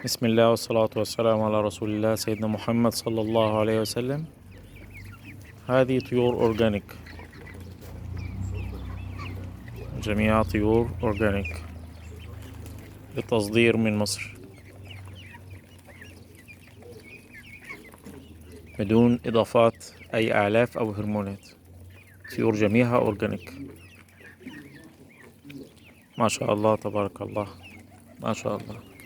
بسم الله والصلاة والسلام على رسول الله سيدنا محمد صلى الله عليه وسلم. هذه طيور أورجانيك، جميعها طيور أورجانيك للتصدير من مصر بدون إضافات أي أعلاف أو هرمونات. طيور جميعها أورجانيك. ما شاء الله تبارك الله، ما شاء الله.